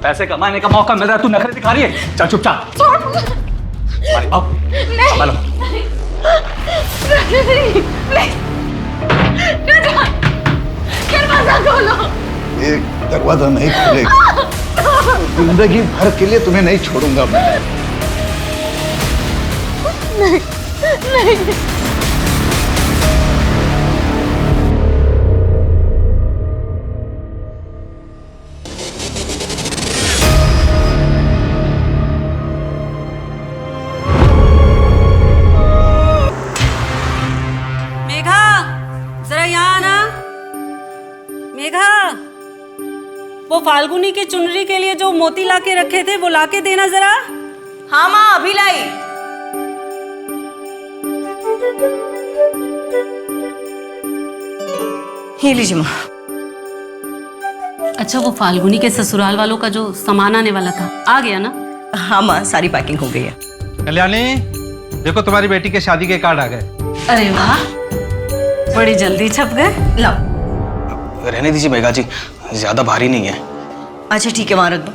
पैसे कमाने का मौका मिल रहा है, तू नखरे दिखा रही है। चल चुपचाप। दरवाजा खोलो। एक दरवाजा नहीं खुलेगा, जिंदगी भर के लिए तुम्हें नहीं छोड़ूंगा मैं। नहीं नहीं। मेघा, जरा यहाँ आना। मेघा, वो फाल्गुनी की चुनरी के लिए जो मोती लाके रखे थे वो लाके देना जरा। हाँ माँ, अभी लाई। ये लीजिए माँ। अच्छा, वो फाल्गुनी के ससुराल वालों का जो सामान आने वाला था आ गया ना? हाँ माँ, सारी पैकिंग हो गई है। कल्याणी, देखो तुम्हारी बेटी के शादी के कार्ड आ गए। अरे वाह, बड़ी जल्दी छप गए। लाओ। रहने दीजिए मेघा जी, ज्यादा भारी नहीं है। अच्छा ठीक है, वहां रख दो।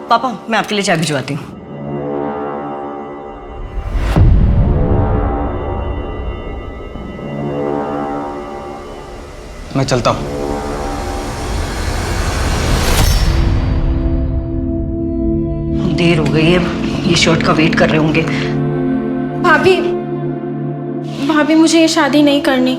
पापा, मैं आपके लिए चाय भिजवाती हूँ। मैं चलता हूँ। देर हो गई है, ये शर्ट का वेट कर रहे होंगे। भाभी, भाभी मुझे ये शादी नहीं करनी।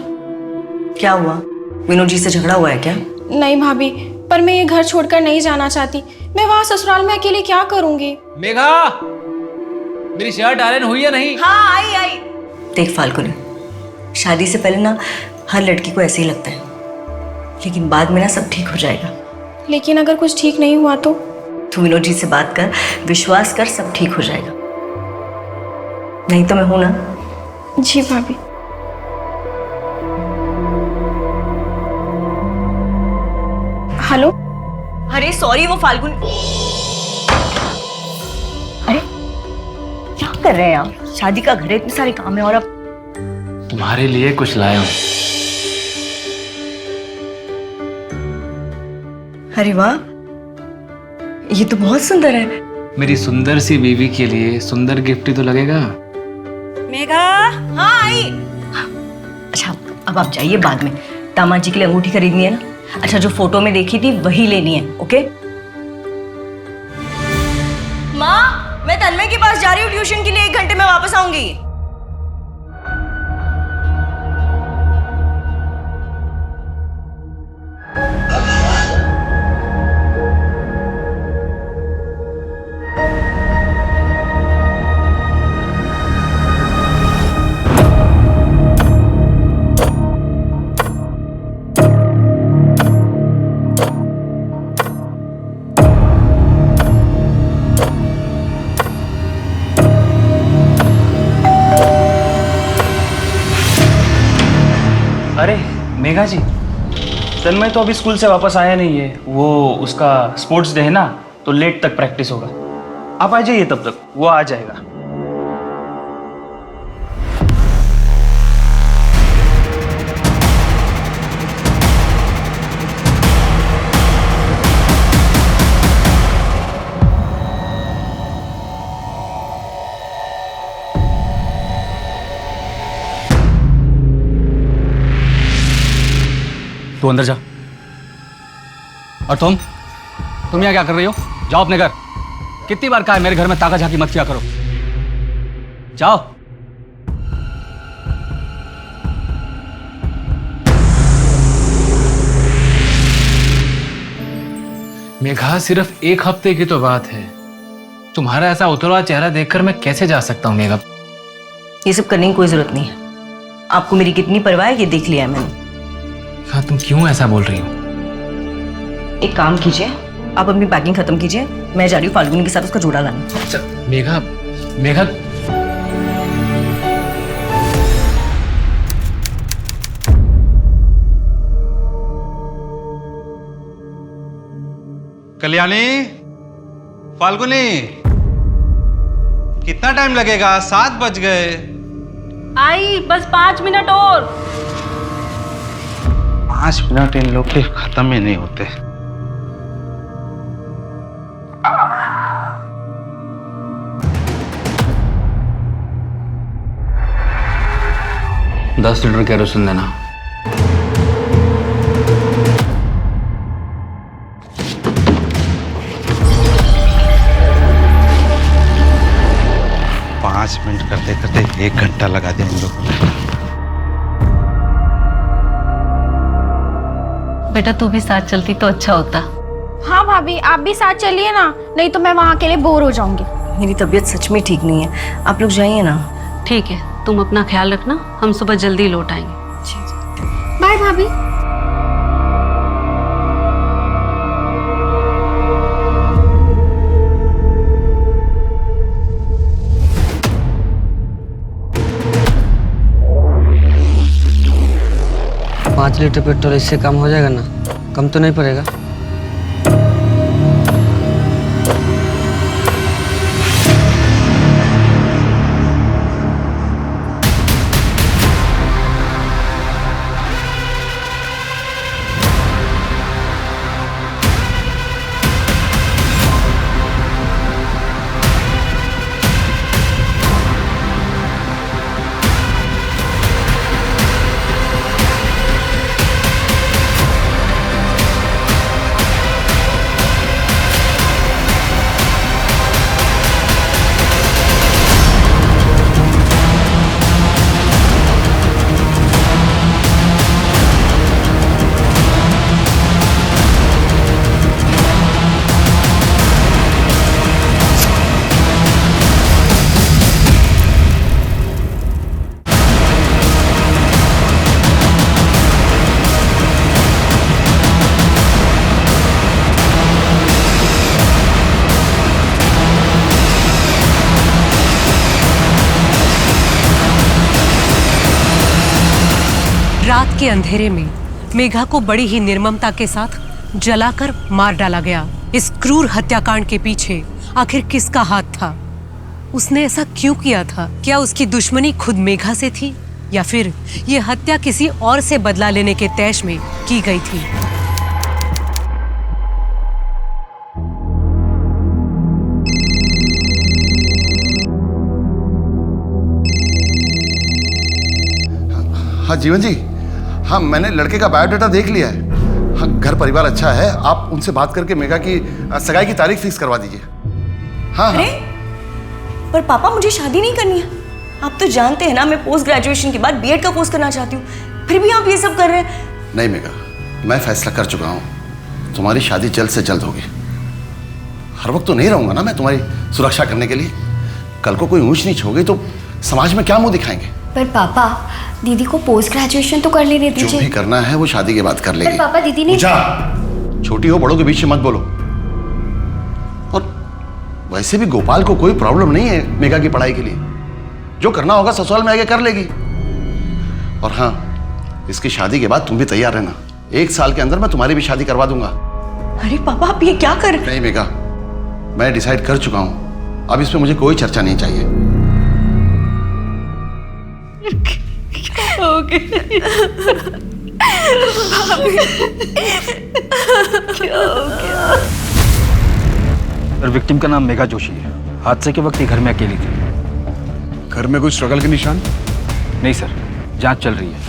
क्या हुआ? मीनू जी से झगड़ा हुआ है क्या? नहीं भाभी, पर मैं ये घर छोड़कर नहीं जाना चाहती। मैं वहाँ ससुराल में अकेले क्या करूँगी? मेघा, मेरी शर्ट आयरन हुई है नहीं? हाँ, आई आई। देख फाल्गुनी, शादी से पहले ना हर लड़की को ऐसे ही लगता है, लेकिन बाद में ना सब ठीक हो जाएगा। लेकिन अगर कुछ ठीक नहीं हुआ तो? तू मीनू जी से बात कर, विश्वास कर, सब ठीक हो जाएगा। नहीं तो मैं हूं ना। जी भाभी। हेलो। अरे सॉरी, वो फाल्गुन। अरे क्या कर रहे हैं आप? शादी का घर है, इतने सारे काम है और अब। तुम्हारे लिए कुछ लाया हूँ। अरे वाह, ये तो बहुत सुंदर है। मेरी सुंदर सी बीवी के लिए सुंदर गिफ्ट ही तो लगेगा। मेघा। हाँ आई। अच्छा अब आप जाइए, बाद में दामाद जी के लिए अंगूठी खरीदनी है ना। अच्छा, जो फोटो में देखी थी वही लेनी है, ओके? माँ, मैं तन्मय के पास जा रही हूँ ट्यूशन के लिए, 1 घंटे में वापस आऊंगी। अरे मेघा जी, तन्मय तो अभी स्कूल से वापस आया नहीं है। वो उसका स्पोर्ट्स डे है ना, तो लेट तक प्रैक्टिस होगा। आप आ जाइए, तब तक वो आ जाएगा। तू अंदर जा। और तुम यहाँ क्या कर रही हो? जाओ अपने घर। कितनी बार कहा है मेरे घर में ताका झाकी मत किया करो। जाओ। मेघा, सिर्फ 1 हफ्ते की तो बात है। तुम्हारा ऐसा उतरा चेहरा देखकर मैं कैसे जा सकता हूँ मेघा? ये सब करने की कोई जरूरत नहीं है। आपको मेरी कितनी परवाह है ये देख लिया है मैंने। हाँ, तुम क्यों ऐसा बोल रही हो? एक काम कीजिए, आप अपनी पैकिंग खत्म कीजिए, मैं जा रही हूँ फाल्गुनी के साथ उसका जोड़ा लाने। अच्छा मेघा, मेघा कल्याणी, फाल्गुनी, कितना टाइम लगेगा? 7 बज गए। आई, बस 5 मिनट और। 5 मिनट इन लोग के खत्म ही नहीं होते। 10 लीटर केरोसिन देना। पाँच मिनट करते करते 1 घंटा लगा दिया इन लोगों ने। बेटा तू भी साथ चलती तो अच्छा होता। हाँ भाभी, आप भी साथ चलिए ना, नहीं तो मैं वहाँ अकेले बोर हो जाऊंगी। मेरी तबीयत सच में ठीक नहीं है, आप लोग जाइए ना। ठीक है, तुम अपना ख्याल रखना, हम सुबह जल्दी लौट आएंगे। बाय भाभी। पाँच लीटर पेट्रोल इससे कम हो जाएगा ना? कम तो नहीं पड़ेगा? रात के अंधेरे में मेघा को बड़ी ही निर्ममता के साथ जलाकर मार डाला गया। इस क्रूर हत्याकांड के पीछे आखिर किसका हाथ था? उसने ऐसा क्यों किया था? क्या उसकी दुश्मनी खुद मेघा से थी या फिर ये हत्या किसी और से बदला लेने के तैश में की गई थी? हाँ जीवन जी, हाँ मैंने लड़के का बायोडाटा देख लिया है। हाँ घर परिवार अच्छा है, आप उनसे बात करके मेघा की सगाई की तारीख फिक्स करवा दीजिए। हाँ हाँ। पर पापा मुझे शादी नहीं करनी है। आप तो जानते हैं ना मैं पोस्ट ग्रेजुएशन के बाद बीएड का कोर्स करना चाहती हूँ, फिर भी आप ये सब कर रहे हैं। नहीं मेघा, मैं फैसला कर चुका हूँ, तुम्हारी शादी जल्द से जल्द होगी। हर वक्त तो नहीं रहूंगा ना मैं तुम्हारी सुरक्षा करने के लिए। कल को कोई ऊंच नीच हो गई तो समाज में क्या मुंह दिखाएंगे? पर पापा दीदी को पोस्ट ग्रेजुएशन तो कर लेने दीजिए। जो भी करना है वो शादी के बाद कर लेगी। पर पापा दीदी ने छोटी हो बड़ों के बीच में मत बोलो। और वैसे भी गोपाल को कोई प्रॉब्लम नहीं है मेघा की पढ़ाई के लिए। जो करना होगा ससुराल में आके कर लेगी। और हाँ, इसकी शादी के बाद तुम भी तैयार रहना। 1 साल के अंदर मैं तुम्हारी भी शादी करवा दूंगा। अरे पापा आप ये क्या कर? नहीं मेघा, मैं डिसाइड कर चुका हूं, अब इस पे मुझे कोई चर्चा नहीं चाहिए। और विक्टिम का नाम मेघा जोशी है। हादसे के वक्त ये घर में अकेली थी। घर में कोई स्ट्रगल के निशान? नहीं सर, जांच चल रही है,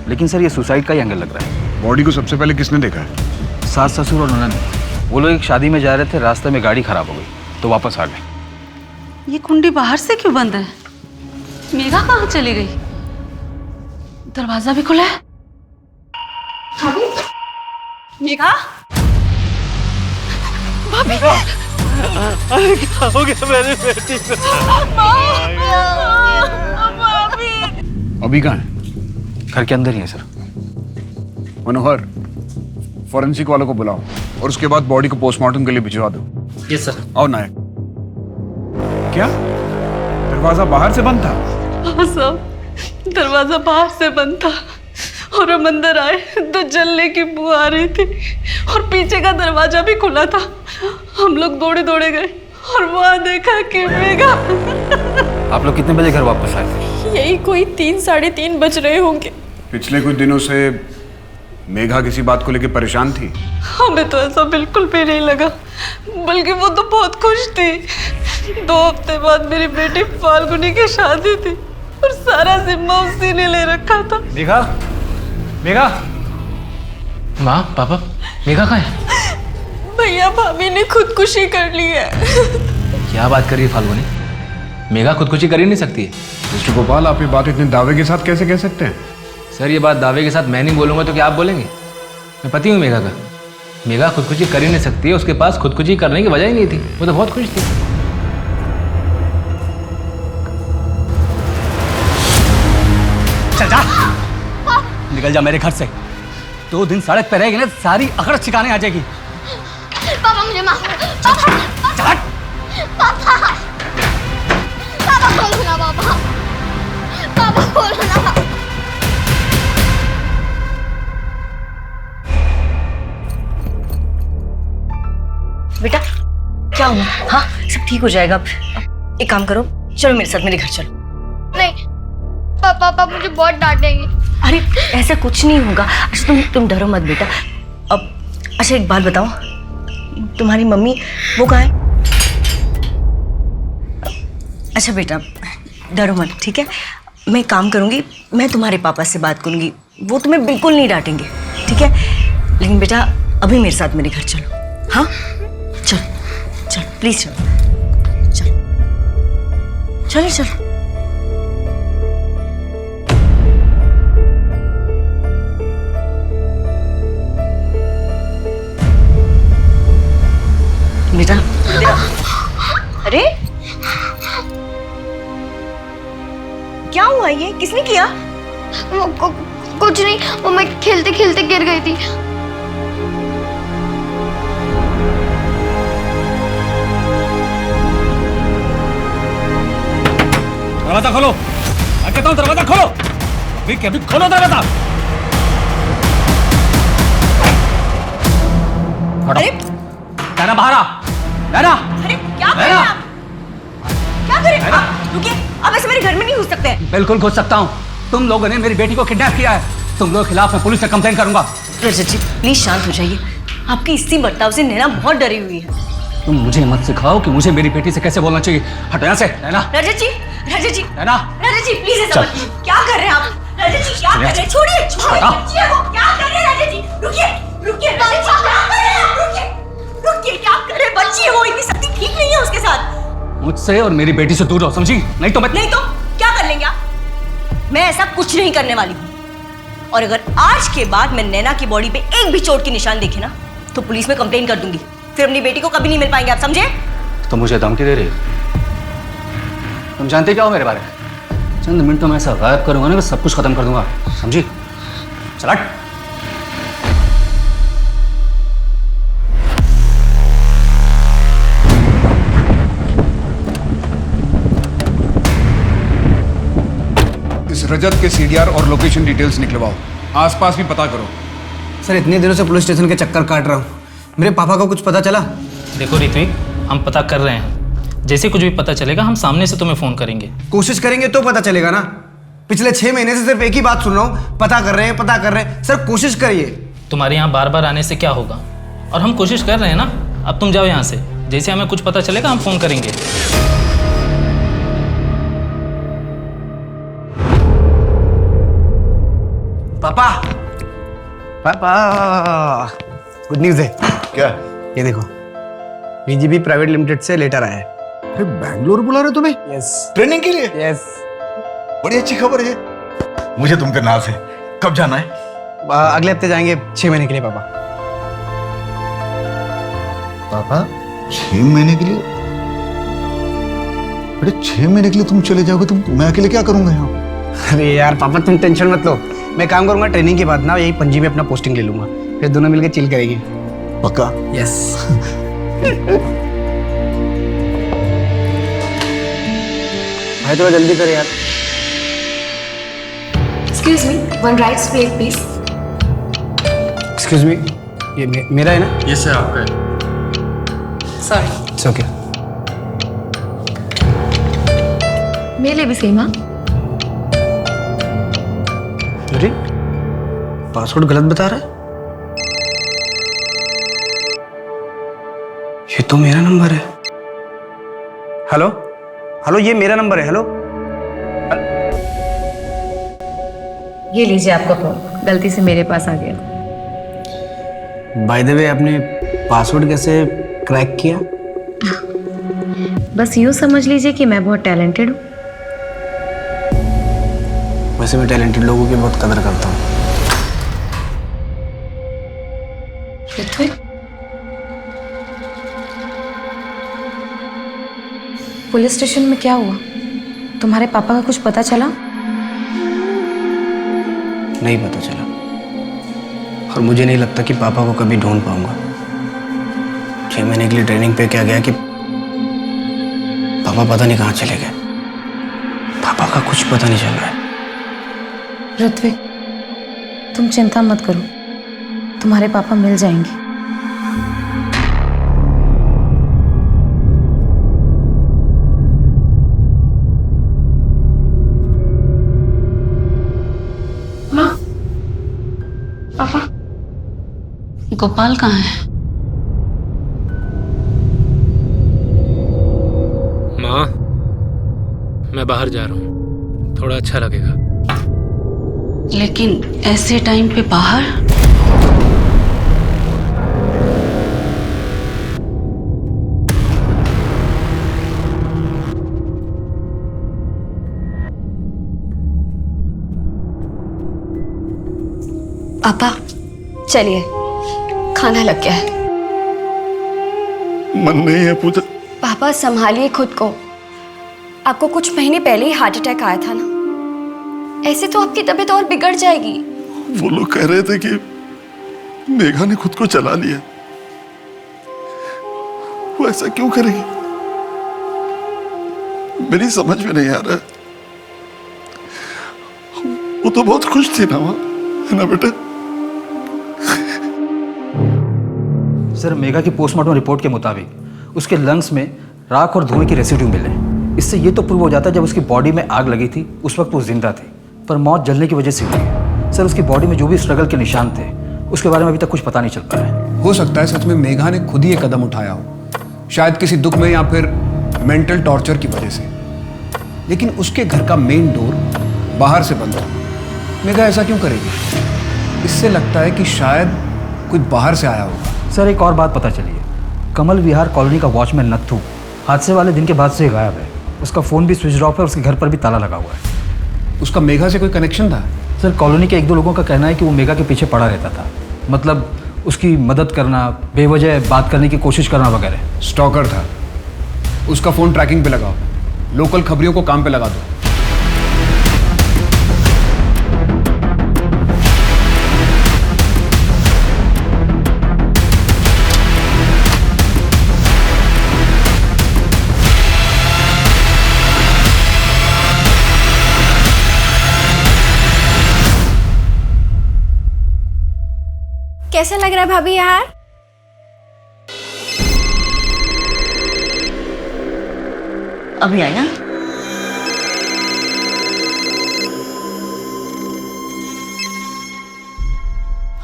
लेकिन सर ये सुसाइड का ही एंगल लग रहा है। बॉडी को सबसे पहले किसने देखा है? सास ससुर और ननद। वो लोग एक शादी में जा रहे थे, रास्ते में गाड़ी खराब हो गई तो वापस आ गए। ये कुंडी बाहर से क्यों बंद है? मेघा कहाँ चली गई? दरवाजा भी खुला है। मेघा, भाभी, क्या हो गया मेरी बेटी को? अभी कहाँ है? घर के अंदर ही है सर। मनोहर, फॉरेंसिक वालों को बुलाओ और उसके बाद बॉडी को पोस्टमार्टम के लिए भिजवा दो। Yes sir. आओ नायक। क्या दरवाजा बाहर से बंद था? हाँ साहब, दरवाजा बाहर से बंद था और हम अंदर आए तो जलने की बू आ रही थी और पीछे का दरवाजा भी खुला था। हम लोग दौड़े दौड़े गए और वहाँ देखा कि मेघा। आप लोग कितने बजे घर वापस आए थे? यही कोई 3 साढ़े 3 बज रहे होंगे। पिछले कुछ दिनों से मेघा किसी बात को लेकर परेशान थी? हमें तो ऐसा बिल्कुल भी नहीं लगा, बल्कि वो तो बहुत खुश थी। 2 हफ्ते बाद मेरी बेटी फाल्गुनी की शादी थी और सारा जिम्मा उसी ने ले रखा था। मेघा, मेघा, माँ पापा मेघा कहाँ है? भैया भाभी ने खुदकुशी कर ली है। क्या बात कर रही है फाल्गुनी? मेघा खुदकुशी कर ही नहीं सकती है। मिस्टर गोपाल, आप ये बात इतने दावे के साथ कैसे कह सकते हैं? सर ये बात दावे के साथ मैं नहीं बोलूंगा तो क्या आप बोलेंगे? मैं पति हूँ मेघा का। मेघा खुदकुशी कर ही नहीं सकती है, उसके पास खुदकुशी करने की वजह ही नहीं थी, वो तो बहुत खुश थी। चल जा, निकल जा मेरे घर से। 2 दिन सड़क पे रहेगी ना, सारी अकड़ ठिकाने आ जाएगी। पापा मुझे माफ करो। पापा पापा पापा खोलो ना, पापा पापा खोलो ना। बेटा क्या हुआ? हाँ सब ठीक हो जाएगा। अब एक काम करो, चलो मेरे साथ मेरे घर चलो। नहीं पापा मुझे बहुत डांटेंगे। अरे ऐसा कुछ नहीं होगा। अच्छा तुम डरो मत बेटा। अब अच्छा एक बात बताओ, तुम्हारी मम्मी वो कहाँ है? अच्छा बेटा डरो मत, ठीक है? मैं एक काम करूँगी, मैं तुम्हारे पापा से बात करूँगी, वो तुम्हें बिल्कुल नहीं डांटेंगे, ठीक है? लेकिन बेटा अभी मेरे साथ मेरे घर चलो। हाँ चलो चलो प्लीज चलो चलो चलो चलो। बेटा अरे क्या हुआ? ये किसने किया? कुछ नहीं, वो मैं खेलते खेलते गिर गई थी। दरवाजा खोलो, मैं कहता हूँ दरवाजा खोलो, अभी के अभी खोलो दरवाजा। अरे नैना बाहर आ, नैना। अरे क्या कर रहे हैं आप? क्या कर रहे हैं आप? रुकिए, आप ऐसे मेरे घर में नहीं घुस सकते। बिल्कुल घुस सकता हूँ। तुम लोगों ने मेरी बेटी को किडनैप किया है, तुम लोगों के खिलाफ मैं पुलिस से कंप्लेन करूंगा। रजत जी प्लीज शांत हो जाइए। आपकी इसी बर्ताव से नैना बहुत डरी हुई है। तुम मुझे मत सिखाओ कि मुझे मेरी बेटी से कैसे बोलना चाहिए। हटो यहाँ से नैना। रजत जी नैना, रजत जी प्लीज ऐसा मत कीजिए। क्या कर रहे हैं आप? रजत जी क्या कर रहे हैं? छोड़िए छोड़िए बच्ची को। क्या कर रहे हैं रजत जी? रुकिए रुकिए रजत जी, क्या कर रहे हैं आप? रुकिए रुकिए, क्या कर रहे हैं? बच्ची है वो, इतनी सख्ती ठीक नहीं है उसके साथ। मुझसे और मेरी बेटी से दूर रहो, समझी? नहीं तो क्या कर लेंगे आप? मैं ऐसा कुछ नहीं करने वाली हूँ। और अगर आज के बाद मैं नैना की बॉडी पे एक भी चोट के निशान देखे ना तो पुलिस में कंप्लेन कर दूंगी। फिर अपनी बेटी को कभी नहीं मिल पाएंगे, आप समझे? तो मुझे धमकी दे रही हो? तुम जानते क्या हो मेरे बारे में? चंद मिनटों में ऐसा गायब करूंगा ना, सब कुछ खत्म कर दूंगा, समझी? चल हट। इस रजत के सीडीआर और लोकेशन डिटेल्स निकलवाओ, आसपास भी पता करो। सर इतने दिनों से पुलिस स्टेशन के चक्कर काट रहा हूँ, मेरे पापा को कुछ पता चला? देखो ऋत्विक, हम पता कर रहे हैं, जैसे कुछ भी पता चलेगा हम सामने से तुम्हें फोन करेंगे। कोशिश करेंगे तो पता चलेगा ना। पिछले 6 महीने से सिर्फ एक ही बात सुन रहा हूँ, पता कर रहे हैं। सर कोशिश करिए। तुम्हारे यहाँ बार बार आने से क्या होगा, और हम कोशिश कर रहे हैं ना। अब तुम जाओ यहाँ से, जैसे हमें कुछ पता चलेगा हम फोन करेंगे। पापा गुड न्यूज है। क्या? ये देखो, बीजीबी प्राइवेट लिमिटेड से लेटर आया है। अरे बैंगलोर बुला रहे तुम्हें? यस ट्रेनिंग के लिए? यस। बड़ी अच्छी खबर है। मुझे तुम पे नाज है। कब जाना है? अगले हफ्ते जाएंगे 6 महीने के लिए पापा। पापा 6 महीने के लिए? अरे 6 महीने के लिए तुम चले जाओगे? मैं अकेले क्या करूंगा यहाँ? अरे यार पापा तुम टेंशन मत लो, मैं काम करूंगा ट्रेनिंग के बाद ना, यही पणजी में अपना पोस्टिंग ले लूंगा, फिर दोनों मिलकर चिल करेंगे। पक्का? यस। भाई थोड़ा जल्दी कर यार। Excuse me, one rice plate please. Excuse me, ये मेरा है ना? ये सर आपका है। Sorry. It's okay. मेरे लिए भी सेम। हाँ अरे पासवर्ड गलत बता रहा है। ये तो मेरा नंबर है। हेलो हेलो, ये मेरा नंबर है। हेलो ये लीजिए आपका फोन, गलती से मेरे पास आ गया। बाय द वे, आपने पासवर्ड कैसे क्रैक किया? बस यूँ समझ लीजिए कि मैं बहुत टैलेंटेड हूँ। वैसे मैं टैलेंटेड लोगों की बहुत कदर करता हूँ। ऋत्विक, पुलिस स्टेशन में क्या हुआ? तुम्हारे पापा का कुछ पता चला? नहीं पता चला, और मुझे नहीं लगता कि पापा को कभी ढूंढ पाऊंगा। 6 महीने के लिए ट्रेनिंग पे क्या गया कि पापा पता नहीं कहाँ चले गए। पापा का कुछ पता नहीं चल रहा है। ऋत्विक, तुम चिंता मत करो, तुम्हारे पापा मिल जाएंगे। माँ, पापा, गोपाल कहाँ है? माँ, मैं बाहर जा रहा हूँ, थोड़ा अच्छा लगेगा। लेकिन ऐसे टाइम पे बाहर? पापा चलिए, खाना लग गया है। मन नहीं है पूजा। पापा संभालिए खुद को, आपको कुछ महीने पहले ही हार्ट अटैक आया था ना, ऐसे तो आपकी तबीयत और बिगड़ जाएगी। वो लोग कह रहे थे कि मेघा ने खुद को चला लिया। वो ऐसा क्यों करेगी? मेरी समझ में नहीं आ रहा है। वो तो बहुत खुश थी ना, है ना बेटा? सर, मेघा की पोस्टमार्टम रिपोर्ट के मुताबिक उसके लंग्स में राख और धुएं की रेसिड्यू मिले। इससे ये तो प्रूव हो जाता है जब उसकी बॉडी में आग लगी थी उस वक्त वो जिंदा थी, पर मौत जलने की वजह से हुई है। सर, उसकी बॉडी में जो भी स्ट्रगल के निशान थे उसके बारे में अभी तक कुछ पता नहीं चल पाया है। हो सकता है सच में मेघा ने खुद ही ये कदम उठाया हो, शायद किसी दुख में या फिर मेंटल टॉर्चर की वजह से। लेकिन उसके घर का मेन डोर बाहर से बंद था। मेघा ऐसा क्यों करेगी? इससे लगता है कि शायद कोई बाहर से आया होगा। सर, एक और बात पता चली है। कमल विहार कॉलोनी का वॉचमैन नत्थू हादसे वाले दिन के बाद से गायब है। उसका फ़ोन भी स्विच ऑफ है, उसके घर पर भी ताला लगा हुआ है। उसका मेघा से कोई कनेक्शन था? सर, कॉलोनी के 1-2 लोगों का कहना है कि वो मेघा के पीछे पड़ा रहता था, मतलब उसकी मदद करना, बेवजह बात करने की कोशिश करना वगैरह। स्टॉकर था। उसका फ़ोन ट्रैकिंग पे लगाओ, लोकल खबरियों को काम पे लगा दो। कैसा लग रहा है भाभी यार? अभी आया।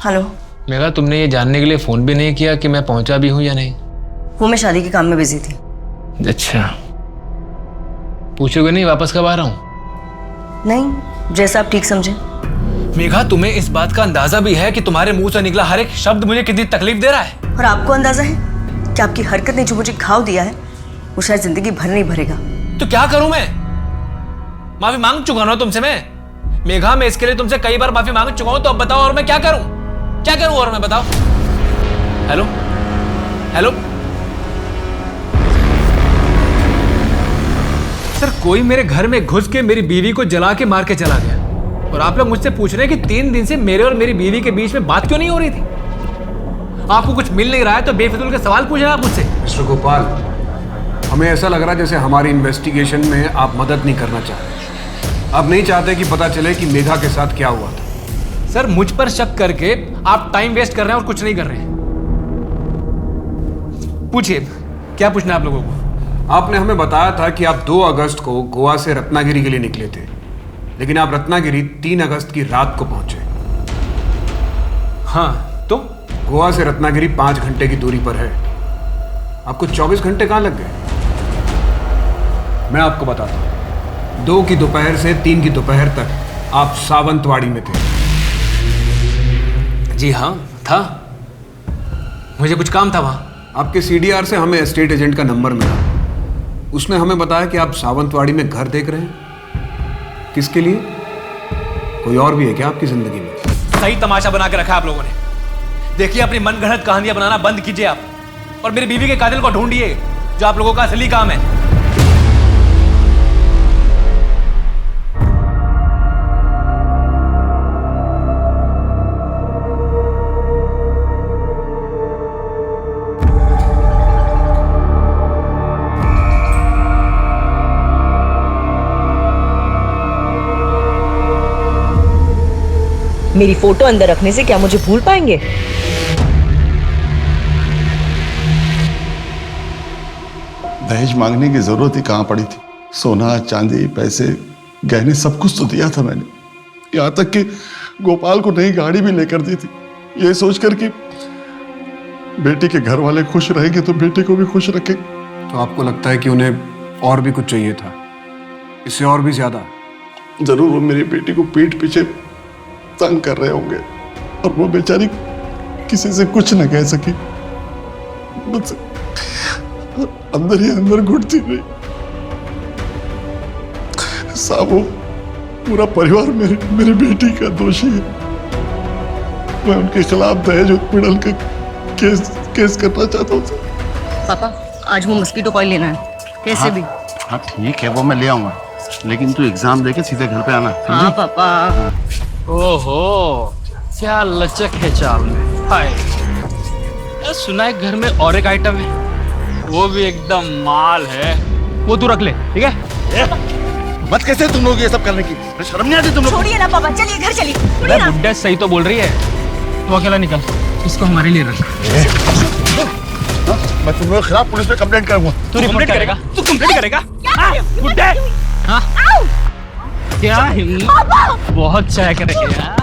हेलो। मेघा, तुमने ये जानने के लिए फ़ोन भी नहीं किया कि मैं पहुंचा भी हूं या नहीं? वो मैं शादी के काम में बिजी थी। अच्छा, पूछोगे नहीं वापस कब आ रहा हूं? नहीं, जैसा आप ठीक समझे। मेघा, तुम्हें इस बात का अंदाजा भी है कि तुम्हारे मुंह से निकला हर एक शब्द मुझे कितनी तकलीफ दे रहा है? और आपको अंदाजा है कि आपकी हरकत ने जो मुझे घाव दिया है वो शायद जिंदगी भर नहीं भरेगा। तो क्या करूं मैं? माफी मांग चुका ना तुमसे मैं। मेघा, मैं इसके लिए तुमसे कई बार माफी मांग चुका हूं, तो अब बताओ और मैं क्या करूं? क्या करूं और मैं, बताओ। हेलो हेलो सर, कोई मेरे घर में घुस के मेरी बीवी को जला के मार के चला गया, और आप लोग मुझसे पूछ रहे हैं कि 3 दिन से मेरे और मेरी बीवी के बीच में बात क्यों नहीं हो रही थी? आपको कुछ मिल नहीं रहा है तो बेफिजूल के सवाल पूछ रहे हैं आप मुझसे। मिस्टर गोपाल, हमें ऐसा लग रहा है जैसे हमारी इन्वेस्टिगेशन में आप मदद नहीं करना चाह रहे। आप नहीं चाहते कि पता चले कि मेघा के साथ क्या हुआ था। सर, मुझ पर शक करके आप टाइम वेस्ट कर रहे हैं और कुछ नहीं कर रहे हैं। पूछिए, क्या पूछना है आप लोगों को? आपने हमें बताया था कि आप 2 अगस्त को गोवा से रत्नागिरी के लिए निकले थे, लेकिन आप रत्नागिरी 3 अगस्त की रात को पहुंचे। हाँ, तो गोवा से रत्नागिरी 5 घंटे की दूरी पर है। आपको 24 घंटे कहां लग गए? मैं आपको बताता हूं। 2 की दोपहर से 3 की दोपहर तक आप सावंतवाड़ी में थे। जी हाँ, था। मुझे कुछ काम था वहाँ। आपके सीडीआर से हमें एस्टेट एजेंट का नंबर मिला। उसने हमें बताया कि आप सावंतवाड़ी में घर देख रहे हैं। किसके लिए? कोई और भी है क्या आपकी जिंदगी में? सही तमाशा बना के रखा है आप लोगों ने। देखिए, अपनी मनगढ़ंत कहानियां बनाना बंद कीजिए आप, और मेरी बीवी के कातिल को ढूंढिए, जो आप लोगों का असली काम है। मेरी फोटो अंदर रखने से क्या मुझे भूल पाएंगे? दहेज मांगने की जरूरत ही कहां पड़ी थी। सोना, चांदी, पैसे, गहने सब कुछ तो दिया था मैंने। यहां तक कि गोपाल को नई गाड़ी भी लेकर दी थी, ये सोचकर कि बेटी के घर वाले खुश रहेंगे तो बेटे को भी खुश रखेंगे। तो आपको लगता है कि उन्हें और भी कुछ चाहिए था, इससे और भी ज्यादा? जरूर वो मेरी बेटी को पीठ पीछे तंग कर रहे होंगे, और वो बेचारी किसी से कुछ न कह सकी, मुझसे अंदर ही अंदर घुटती रही। साहब, वो पूरा परिवार मेरी बेटी का दोषी है। मैं उनके खिलाफ दहेज उत्पीड़न का केस करना चाहता हूँ। पापा, आज वो मस्कीटो कॉइल लेना है, कैसे भी। हाँ ठीक है, वो मैं ले आऊंगा, लेकिन तू एग्जाम देके सीधे घर पे आना। हाँ पापा। ओहो, क्या लचक है चाल में। हाय, सुना है घर में और एक आइटम है, वो भी एकदम माल है। वो तू रख ले, ठीक है? मत कैसे तुम लोग ये सब करने की, शर्म नहीं आती तुम लोग? छोड़िए ना पापा, चलिए घर चलिए। बुड्ढा सही तो बोल रही है, तू अकेला निकल, इसको हमारे लिए रख। मैं तुम लोगों के खिलाफ पुलिस में कंप्लेंट करूंगा। तू कंप्लेंट करेगा? तू कंप्लेंट करेगा? बुड्ढे, क्या हिम्मत, बहुत चाय करेंगे यार।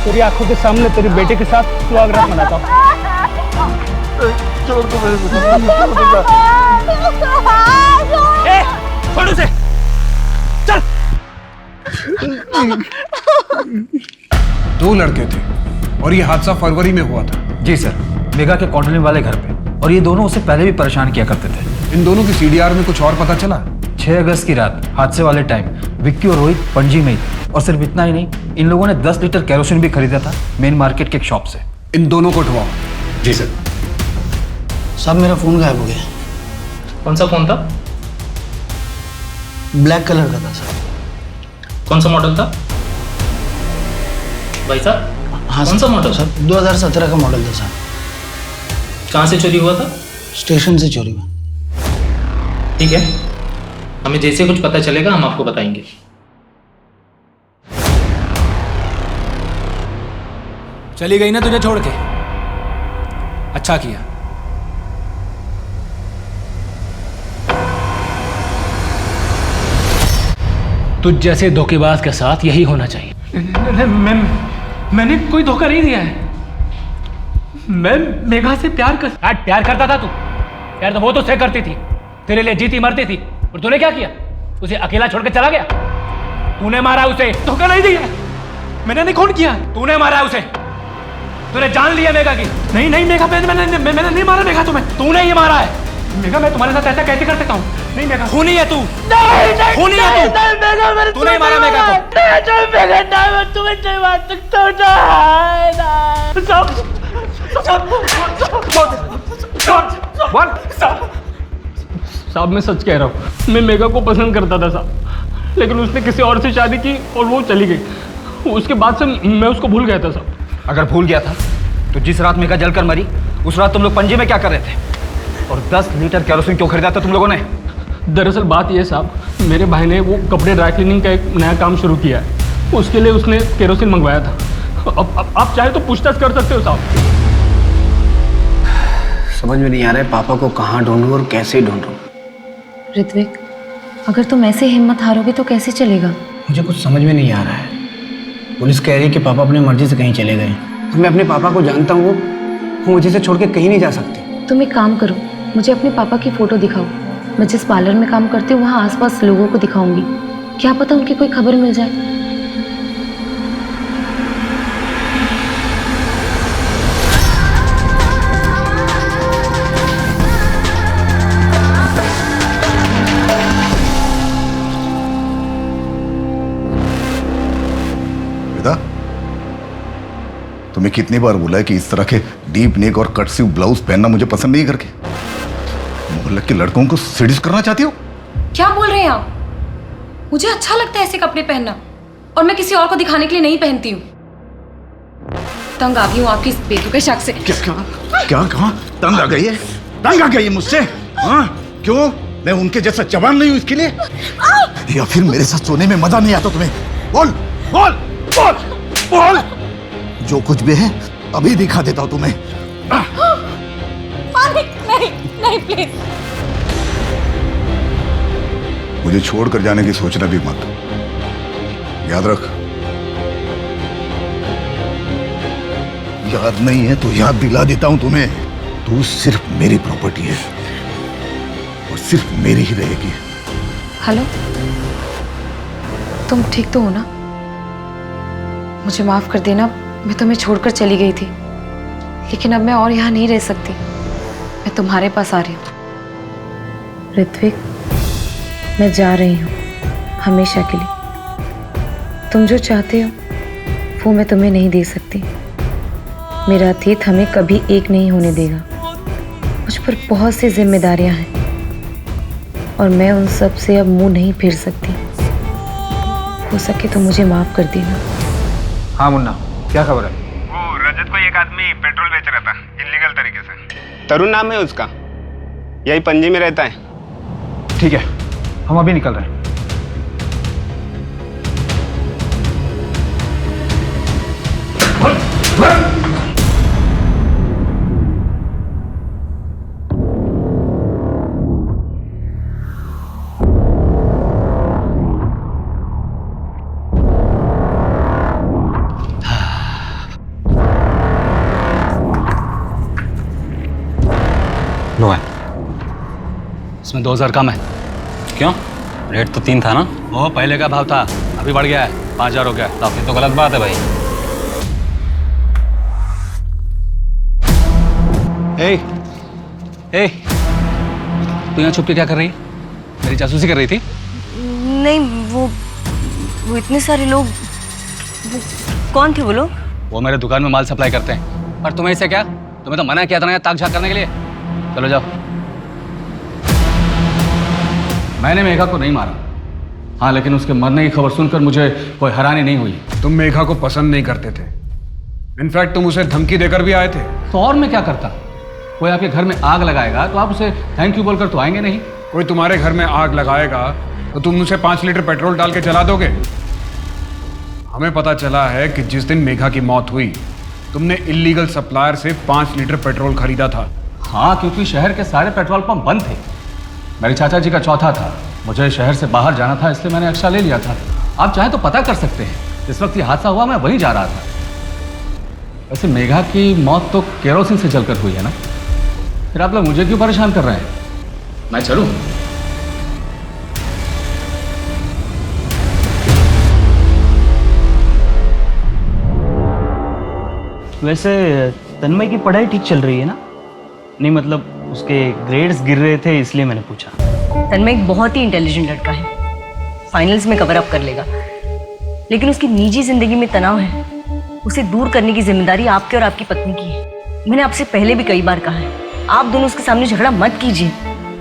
तेरी आंखों के सामने तेरी बेटे के साथ स्वागत मनाता हूँ। छोड़ उसे, चल। 2 लड़के थे और ये हादसा फरवरी में हुआ था। जी सर, मेघा के कॉलोनी वाले घर पे, और ये दोनों उससे पहले भी परेशान किया करते थे। इन दोनों की सीडीआर में कुछ और पता चला? 6 अगस्त की रात हादसे वाले टाइम विक्की और रोहित पणजी में ही थे। और सिर्फ इतना ही नहीं, इन लोगों ने 10 लीटर केरोसिन भी खरीदा था मेन मार्केट के एक शॉप से। इन दोनों को उठवाओ। जी सर। साहब, मेरा फोन गायब हो गया। कौन सा फोन था? ब्लैक कलर का था सर। कौन सा मॉडल था भाई साहब? हाँ, कौन सा मॉडल? सर 2017 का मॉडल था सर। कहाँ से चोरी हुआ था? स्टेशन से चोरी हुआ। ठीक है, हमें जैसे कुछ पता चलेगा हम आपको बताएंगे। चली गई ना तुझे छोड़ के? अच्छा किया। तुझ जैसे धोखेबाज के साथ यही होना चाहिए। मैंने कोई धोखा नहीं दिया है। मैं मेघा से प्यार करता था। तू प्यार तो वो तो से करती थी, तेरे लिए जीती मरती थी, और तूने क्या किया? उसे अकेला छोड़ के चला गया। तूने मारा उसे, धोखा नहीं दिया। मैंने नहीं खून किया, तूने मारा उसे। तूने जान लिया मेघा की। नहीं मेघा, मैंने नहीं मारा मेघा तुम्हें, तूने ही मारा है। मेघा, मैं तुम्हारे साथ ऐसा कैसे कर सकता हूँ? नहीं मेघा, खूनी है तू। खूनी है तू। तूने ही मारा मेघा को। तुम्हें नहीं मार सकता। साहब, मैं सच कह रहा हूँ, मैं मेघा को पसंद करता था साहब, लेकिन उसने किसी और से शादी की और वो चली गई। उसके बाद से मैं उसको भूल गया था साहब। अगर भूल गया था तो जिस रात मेघा जलकर मरी, उस रात तुम लोग पणजी में क्या कर रहे थे? और 10 लीटर केरोसिन क्यों खरीदा था तुम लोगों ने? दरअसल बात यह साहब, मेरे भाई ने वो कपड़े ड्राई क्लीनिंग का एक नया काम शुरू किया है, उसके लिए उसने केरोसिन मंगवाया था। अब आप चाहे तो पूछताछ कर सकते हो साहब। समझ में नहीं आ रहा है पापा को कहाँ ढूंढूं और कैसे ढूंढूं। ऋत्विक, अगर तुम ऐसे हिम्मत हारोगे तो कैसे चलेगा? मुझे कुछ समझ में नहीं आ रहा है। पुलिस कह रही है कि पापा अपनी मर्जी से कहीं चले गए। मैं अपने पापा को जानता हूँ, वो मुझे से छोड़ के कहीं नहीं जा सकते। तुम एक काम करो, मुझे अपने पापा की फोटो दिखाओ, मैं जिस पार्लर में काम करती हूँ वहाँ आसपास लोगों को दिखाऊंगी, क्या पता उनकी कोई खबर मिल जाए। विदा, तुम्हें कितनी बार बोला है कि इस तरह के डीप नेक और कट स्लीव ब्लाउज पहनना मुझे पसंद नहीं करके? मोहल्ले के लड़कों को सीडीज करना चाहती हो? क्या बोल रहे हैं आप? मुझे अच्छा लगता है ऐसे कपड़े पहनना, और मैं किसी और को दिखाने के लिए नहीं पहनती हूँ। तंग आ गई हूँ आपकी इस बेतुके शक से। क्या कहा? तंग आ गई है? तंग आ गई है मुझसे? हाँ, क्यों? मैं उनके जैसा जवान नहीं हूँ इसके लिए? या फिर मेरे साथ सोने में मजा नहीं आता तुम्हें? बोल बोल बोल बोल, जो कुछ भी है अभी दिखा देता हूँ तुम्हें। नहीं नहीं प्लीज। मुझे छोड़कर जाने की सोचना भी मत, याद रख। याद नहीं है तो याद दिला देता हूं तुम्हें, तू सिर्फ मेरी प्रॉपर्टी है और सिर्फ मेरी ही रहेगी। हेलो, तुम ठीक तो हो ना? मुझे माफ कर देना, मैं तुम्हें छोड़कर चली गई थी, लेकिन अब मैं और यहाँ नहीं रह सकती। मैं तुम्हारे पास आ रही हूँ। ऋत्विक, मैं जा रही हूँ हमेशा के लिए। तुम जो चाहते हो वो मैं तुम्हें नहीं दे सकती। मेरा अतीत हमें कभी एक नहीं होने देगा। मुझ पर बहुत सी जिम्मेदारियां हैं और मैं उन सब से अब मुंह नहीं फेर सकती। हो सके तो मुझे माफ कर देना। हाँ मुन्ना, क्या खबर है? वो रजत को एक आदमी पेट्रोल बेच रहा था इल्लीगल तरीके से। तरुण नाम है उसका, यही पणजी में रहता है। ठीक है, हम अभी निकल रहे हैं। लो है, इसमें 2000 कम है। क्यों? रेट तो 3 था ना? वो पहले का भाव था, अभी बढ़ गया है, 5000 हो गया। काफी तो गलत बात है भाई। ए, ए, तू यहाँ छुप के क्या कर रही है? मेरी जासूसी कर रही थी? नहीं, वो इतने सारे लोग, वो कौन थे वो लोग? वो मेरे दुकान में माल सप्लाई करते हैं। पर तुम्हें इससे क्या? तुम्हें तो मना किया था ना ताक झाक करने के लिए। चलो जाओ। मैंने मेघा को नहीं मारा, हाँ, लेकिन उसके मरने की खबर सुनकर मुझे कोई हैरानी नहीं हुई। तुम मेघा को पसंद नहीं करते थे, इनफैक्ट तुम उसे धमकी देकर भी आए थे। तो और मैं क्या करता? कोई आपके घर में आग लगाएगा तो आप उसे थैंक यू बोलकर तो आएंगे नहीं। कोई तुम्हारे घर में आग लगाएगा तो तुम उसे 5 लीटर पेट्रोल डाल के जला दोगे। हमें पता चला है कि जिस दिन मेघा की मौत हुई तुमने इलीगल सप्लायर से 5 लीटर पेट्रोल खरीदा था। हाँ, क्योंकि शहर के सारे पेट्रोल पंप बंद थे। मेरे चाचा जी का चौथा था, मुझे शहर से बाहर जाना था, इसलिए मैंने एक्स्ट्रा ले लिया था। आप चाहे तो पता कर सकते हैं, इस वक्त ये हादसा हुआ मैं वहीं जा रहा था। वैसे मेघा की मौत तो केरोसिन से जलकर हुई है ना, फिर आप लोग मुझे क्यों परेशान कर रहे हैं? मैं चलूं? वैसे तन्मय की पढ़ाई ठीक चल रही है ना? नहीं, मतलब उसके ग्रेड्स गिर रहे थे इसलिए मैंने पूछा। तन्मय एक बहुत ही इंटेलिजेंट लड़का है, फाइनल्स में कवर अप कर लेगा, लेकिन उसकी निजी जिंदगी में तनाव है। उसे दूर करने की जिम्मेदारी आपके और आपकी पत्नी की है। मैंने आपसे पहले भी कई बार कहा है, आप दोनों उसके सामने झगड़ा मत कीजिए,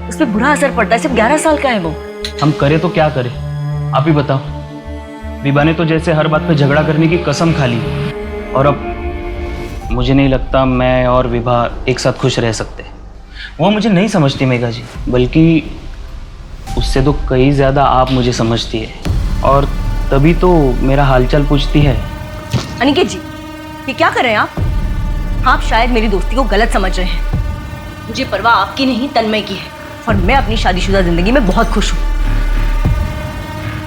उस पर बुरा असर पड़ता है। सिर्फ 11 साल का है वो। हम करें तो क्या करें, आप ही बताओ। विभा ने तो जैसे हर बात पे झगड़ा करने की कसम खा ली, और अब मुझे नहीं लगता मैं और विभा एक साथ खुश रह सकते। वो मुझे नहीं समझती मेघा जी, बल्कि उससे तो कहीं ज़्यादा आप मुझे समझती है, और तभी तो मेरा हालचाल पूछती है। अनिकेत जी, ये क्या कर रहे हैं आप शायद मेरी दोस्ती को गलत समझ रहे हैं। मुझे परवाह आपकी नहीं, तन्मय की है, और मैं अपनी शादीशुदा जिंदगी में बहुत खुश हूँ।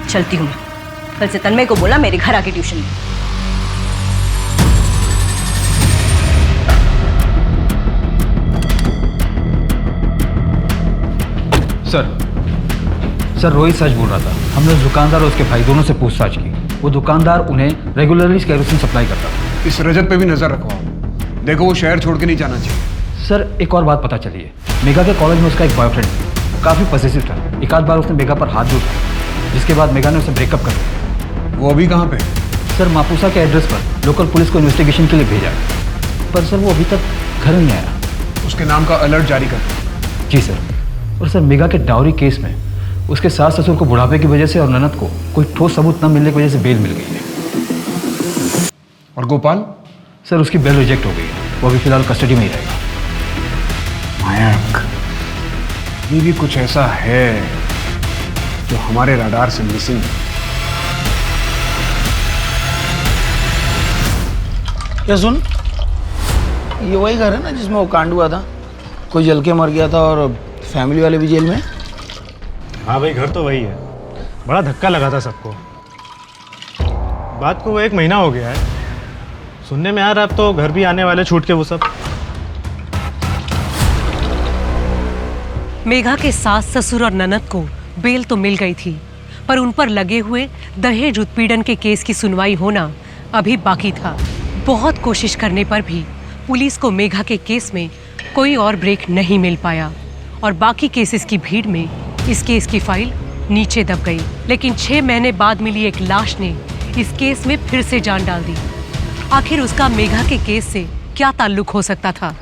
चलती हूँ मैं। कल से तन्मय को बोला मेरे घर आके ट्यूशन ले। सर, सर रोहित सच बोल रहा था। हमने उस दुकानदार और उसके भाई दोनों से पूछताछ की। वो दुकानदार उन्हें रेगुलरली केरोसिन सप्लाई करता था। इस रजत पे भी नजर रखवाओ, देखो वो शहर छोड़ के नहीं जाना चाहिए। सर एक और बात पता चली है, मेघा के कॉलेज में उसका एक बॉयफ्रेंड था, काफ़ी पॉसेसिव था। एक आध बार उसने मेघा पर हाथ भी उठाया, जिसके बाद मेघा ने उसे ब्रेकअप कर दिया। वो अभी कहाँ पे? सर मापुसा के एड्रेस पर लोकल पुलिस को इन्वेस्टिगेशन के लिए भेजा है, पर सर वो अभी तक घर नहीं आया। उसके नाम का अलर्ट जारी कर। जी सर। और सर मेघा के डाउरी केस में उसके सास ससुर को बुढ़ापे की वजह से और ननद को कोई ठोस सबूत न मिलने की वजह से बेल मिल गई है। और गोपाल? सर उसकी बेल रिजेक्ट हो गई है, वो अभी फिलहाल कस्टडी में ही रहेगा। मायक, ये भी कुछ ऐसा है जो हमारे रडार से मिसिंग है। क्या सुन, ये वही घर है ना जिसमें वो कांड हुआ था, कोई जल के मर गया था और फैमिली वाले भी जेल में? हाँ भाई, घर तो वही है। बड़ा धक्का लगा था सबको। बात को वो 1 महीना हो गया है। सुनने में आ रहा अब तो घर भी आने वाले छूट के वो सब। मेघा के सास ससुर और ननद को बेल तो मिल गई थी, पर उन पर लगे हुए दहेज उत्पीड़न के केस की सुनवाई होना अभी बाकी था। बहुत कोशिश करने पर भी पुलिस को मेघा के केस में कोई और ब्रेक नहीं मिल पाया और बाकी केसेस की भीड़ में इस केस की फाइल नीचे दब गई। लेकिन 6 महीने बाद मिली एक लाश ने इस केस में फिर से जान डाल दी। आखिर उसका मेघा के केस से क्या ताल्लुक हो सकता था?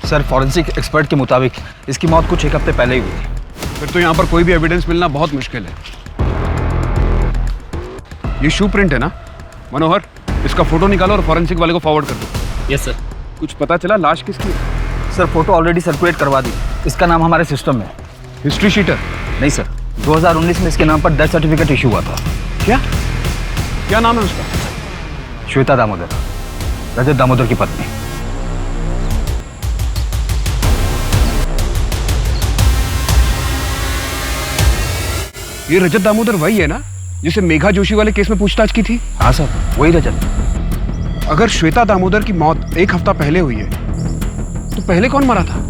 सर फॉरेंसिक एक्सपर्ट के मुताबिक इसकी मौत कुछ 1 हफ्ते पहले ही हुई थी। फिर तो यहाँ पर कोई भी एविडेंस मिलना बहुत मुश्किल है। ये शू प्रिंट है ना मनोहर? इसका फोटो निकालो और फॉरेंसिक वाले को फॉरवर्ड कर दो। Yes sir. कुछ पता चला लाश किसकी है? सर फोटो ऑलरेडी सर्कुलेट करवा दी, इसका नाम हमारे सिस्टम में। History sheeter? नहीं सर, 2019 में इसके नाम पर डेथ सर्टिफिकेट इशू हुआ था। क्या क्या नाम है उसका? श्वेता दामोदर, रजत दामोदर की पत्नी। ये रजत दामोदर वही है ना जिसे मेघा जोशी वाले केस में पूछताछ की थी? हाँ सर, वही रजत। अगर श्वेता दामोदर की मौत 1 हफ्ता पहले हुई है तो पहले कौन मरा था?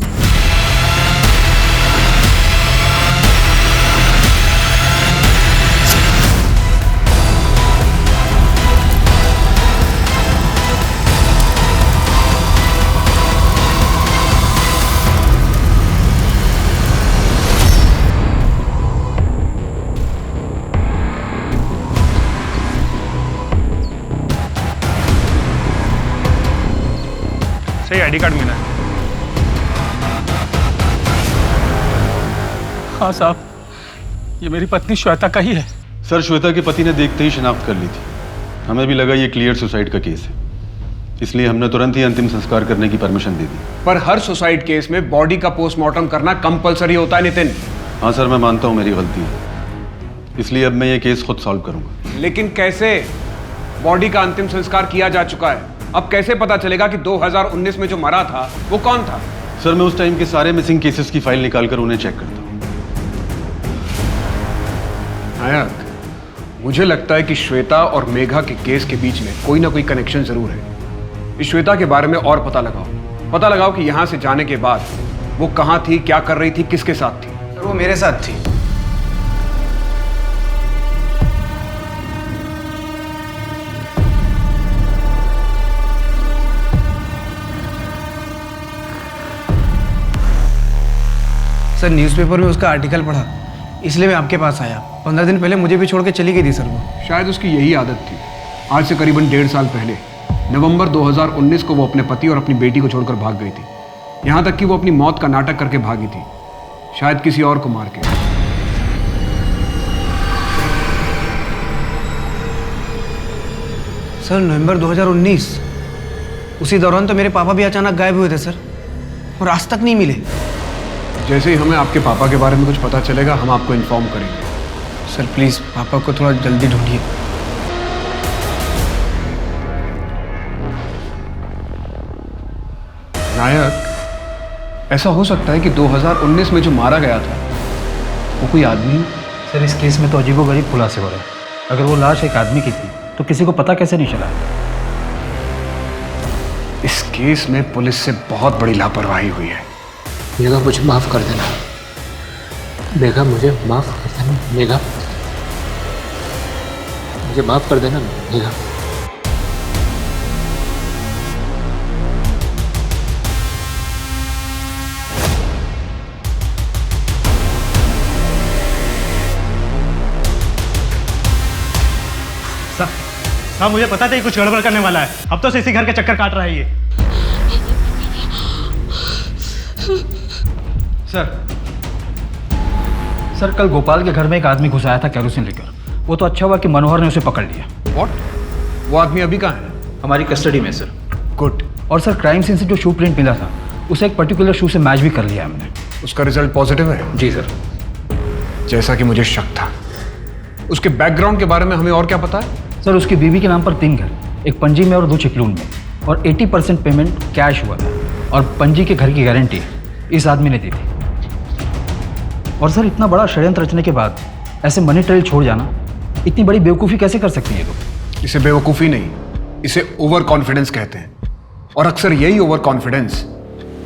सही आईडी कार्ड मिला है। हाँ साहब, ये मेरी पत्नी श्वेता का ही है। सर श्वेता के पति ने देखते ही शिनाख्त कर ली थी। हमें भी लगा ये क्लियर सुसाइड का केस है, इसलिए हमने तुरंत ही अंतिम संस्कार करने की परमिशन दे दी। पर हर सुसाइड केस में बॉडी का पोस्टमार्टम करना कंपलसरी होता है नितिन। हाँ सर, मैं मानता हूँ मेरी गलती है, इसलिए अब मैं ये केस खुद सॉल्व करूंगा। लेकिन कैसे? बॉडी का अंतिम संस्कार किया जा चुका है, अब कैसे पता चलेगा कि 2019 में जो मरा था वो कौन था? सर मैं उस टाइम के सारे मिसिंग केसेस की फाइल निकालकर उन्हें चेक करता हूँ। नायक, मुझे लगता है कि श्वेता और मेघा के केस के बीच में कोई ना कोई कनेक्शन जरूर है। इस श्वेता के बारे में और पता लगाओ कि यहां से जाने के बाद वो कहां थी, क्या कर रही थी, किसके साथ थी। सर वो मेरे साथ थी। सर न्यूज़पेपर में उसका आर्टिकल पढ़ा, इसलिए मैं आपके पास आया। 15 दिन पहले मुझे भी छोड़ के चली गई थी सर वो। शायद उसकी यही आदत थी। आज से करीबन 1.5 साल पहले नवंबर 2019 को वो अपने पति और अपनी बेटी को छोड़कर भाग गई थी। यहाँ तक कि वो अपनी मौत का नाटक करके भागी थी, शायद किसी और को मार के। सर नवंबर 2019, उसी दौरान तो मेरे पापा भी अचानक गायब हुए थे सर, और आज तक नहीं मिले। जैसे ही हमें आपके पापा के बारे में कुछ पता चलेगा हम आपको इन्फॉर्म करेंगे। सर प्लीज़ पापा को थोड़ा जल्दी ढूंढिए। नायक, ऐसा हो सकता है कि 2019 में जो मारा गया था वो कोई आदमी हो। सर इस केस में तो अजीबोगरीब खुलासे हो रहे हैं। अगर वो लाश एक आदमी की थी तो किसी को पता कैसे नहीं चला? इस केस में पुलिस से बहुत बड़ी लापरवाही हुई है। मेघा मुझे माफ कर देना। मेघा मुझे माफ कर देना मेघा, मुझे माफ कर देना मेघा। साहब मुझे पता था ये कुछ गड़बड़ करने वाला है, अब तो इसी घर के चक्कर काट रहा है ये। सर कल गोपाल के घर में एक आदमी घुस आया था केरोसिन लेकर। वो तो अच्छा हुआ कि मनोहर ने उसे पकड़ लिया। व्हाट? वो आदमी अभी कहाँ है? हमारी कस्टडी में सर। गुड। और सर क्राइम सीन से जो शू प्रिंट मिला था उसे एक पर्टिकुलर शू से मैच भी कर लिया हमने। उसका रिजल्ट पॉजिटिव है? जी सर। जैसा कि मुझे शक था। उसके बैकग्राउंड के बारे में हमें और क्या पता है? सर उसकी बीवी के नाम पर 3 घर, एक पणजी में और 2 चिकलून में, और 80% पेमेंट कैश हुआ था और पणजी के घर की गारंटी इस आदमी ने दी थी। और सर इतना बड़ा षड्यंत्र रचने के बाद ऐसे मनी ट्रेल छोड़ जाना, इतनी बड़ी बेवकूफ़ी कैसे कर सकती है लोग? इसे बेवकूफ़ी नहीं, इसे ओवर कॉन्फिडेंस कहते हैं। और अक्सर यही ओवर कॉन्फिडेंस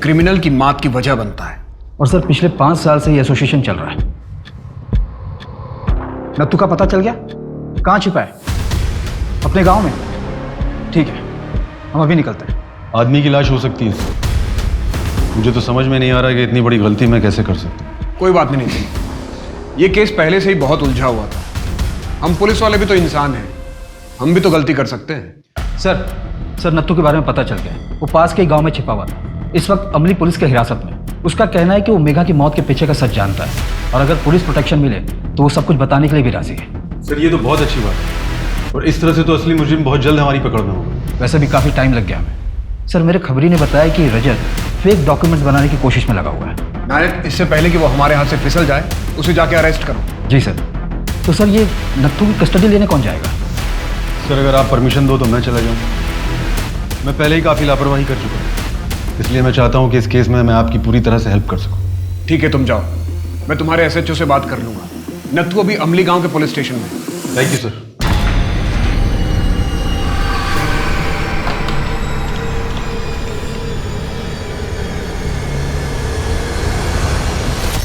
क्रिमिनल की मात की वजह बनता है। और सर पिछले 5 साल से ये एसोसिएशन चल रहा है। नत्थू का पता चल गया? कहाँ छिपा है? अपने गांव में? ठीक है, हम अभी निकलते हैं। आदमी की लाश हो सकती है। मुझे तो समझ में नहीं आ रहा कि इतनी बड़ी गलती मैं कैसे कर सकता हूँ। कोई बात नहीं थी, ये केस पहले से ही बहुत उलझा हुआ था। हम पुलिस वाले भी तो इंसान हैं, हम भी तो गलती कर सकते हैं। सर नत्थू के बारे में पता चल गया। वो पास के ही गांव में छिपा हुआ था, इस वक्त अमली पुलिस के हिरासत में। उसका कहना है कि वो मेघा की मौत के पीछे का सच जानता है, और अगर पुलिस प्रोटेक्शन मिले तो वो सब कुछ बताने के लिए भी राजी है। सर ये तो बहुत अच्छी बात है, और इस तरह से तो असली मुजरिम बहुत जल्द हमारी पकड़ में होगा। वैसे भी काफ़ी टाइम लग गया हमें। सर मेरे खबरी ने बताया कि रजत फेक डॉक्यूमेंट्स बनाने की कोशिश में लगा हुआ है। नायक, इससे पहले कि वो हमारे हाथ से फिसल जाए उसे जाके अरेस्ट करो। जी सर। तो सर ये नत्थू की कस्टडी लेने कौन जाएगा? सर अगर आप परमिशन दो तो मैं चला जाऊँ। मैं पहले ही काफ़ी लापरवाही कर चुका हूँ, इसलिए मैं चाहता हूँ कि इस केस में मैं आपकी पूरी तरह से हेल्प कर सकूँ। ठीक है, तुम जाओ, मैं तुम्हारे SHO से बात कर लूंगा। नत्थू अभी अमली गांव के पुलिस स्टेशन में। Thank you sir.